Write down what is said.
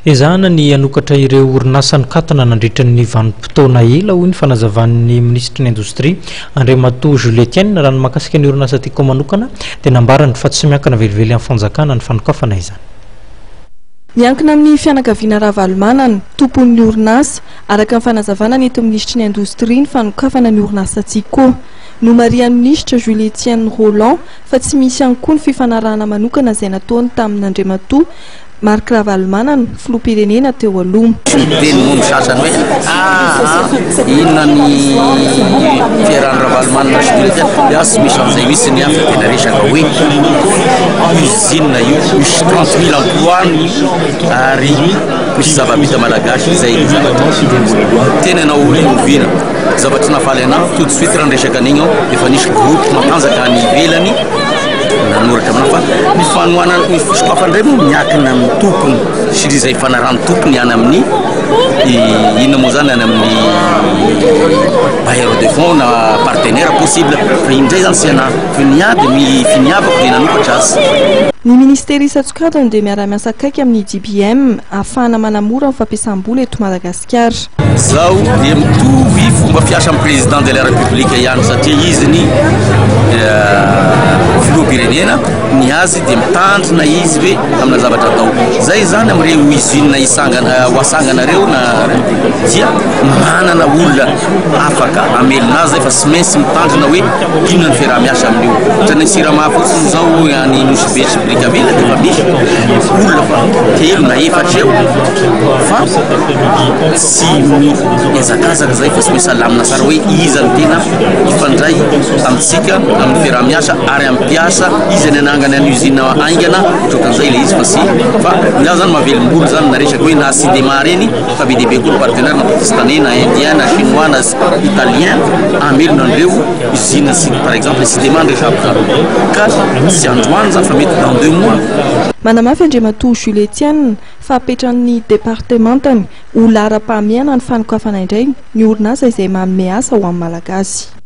Ezahana ny anokatra ireo orinasa nikatana nandritra ny vanim-potoana ela hoy ny fanazavan'ny ministra ny indostria Andriamatoa Julietienne raha ny makasika ny orinasa tiako manokana dia nambarany fa tsy miankina velively amin'ny fanjakana ny fanokafana izany. Miankina amin'ny fianakaviana Ravalomanana, tompon'ny orinasa, araka ny fanazavana ny eto ministra ny indostria ny fanokafana ny orinasa Tsiko. No marian'ny ministra Julietienne Roland fa tsy misy ihany koa ny fifanarahana manokana izay nataony tamin'Andriamatoa Marc Ravalomanana filoham-pirenena teo aloha. Teny momba sasany hoe inona ny fiarahany Ravalomanana Julietienne dia tsy misy an'izay mihitsy ny hafa tena resaka hoe usine io misy 30 000 emploi ary misy zava-bita malagasy izay zavatra tena naoviana zavatra nafaly anao tout de suite raha resaka an'igny ao efa nisy groupe matanjaka any ivelany nanoratra amina fa ny fanoana ny fisokafandray moa miankina amin'ny tompony sy izay fanarahany tompony any amin'ny inona moa zany any amin'ny bailleur de fonds na partenaire possible fa indray zany sy ana finiavako dia nanokatra azy. Ny ministera isan-tsokajany dia miara-miasa akaiky amin'ny DBM ahafahana manamora ny fampiasam-bola eto Madagasikara. Zaho dia mitovy fomba fiasa amin'ny président de la république ihany satria izy ny filoham-pirenena ny azy dia mitandrina izy hoe amina zavatra atao zay zany amin'ireo usine hoasanganareo na dia manana olona afaka amelona azy fa tsy maintsy mitandrina hoe inona ny fiaraha-miasa amin'io ohatra ny siramamy fotsiny zao any nosibetsy brikabila dia fa misy olona fa telo na efatra eo fa tsy miezakazaka zay fa tsy misalamina tsara hoe iza ny tena ifandray amintsika amin'ny fiaraha-miasa ary amin'ny piasa izy ny anangany any usine aingana ohatrakan'izay le izy fa sy fa na zany mahavelom-bolo zany na resaka hoe na sy démarre eny fa be dehibe koa partenaire na pakistanais na indien na chinois na italien amelona an'ireo usine sy par exemple sy démarre rehetra ka sy androany zany fa mety dans 2 mois. Manamafy Andriamatoa Julietienne fa apetran'ny departementany ho lara-pahamiana ny fanokafana indray ny orinasa izay manome asa ho amin'ny malagasy.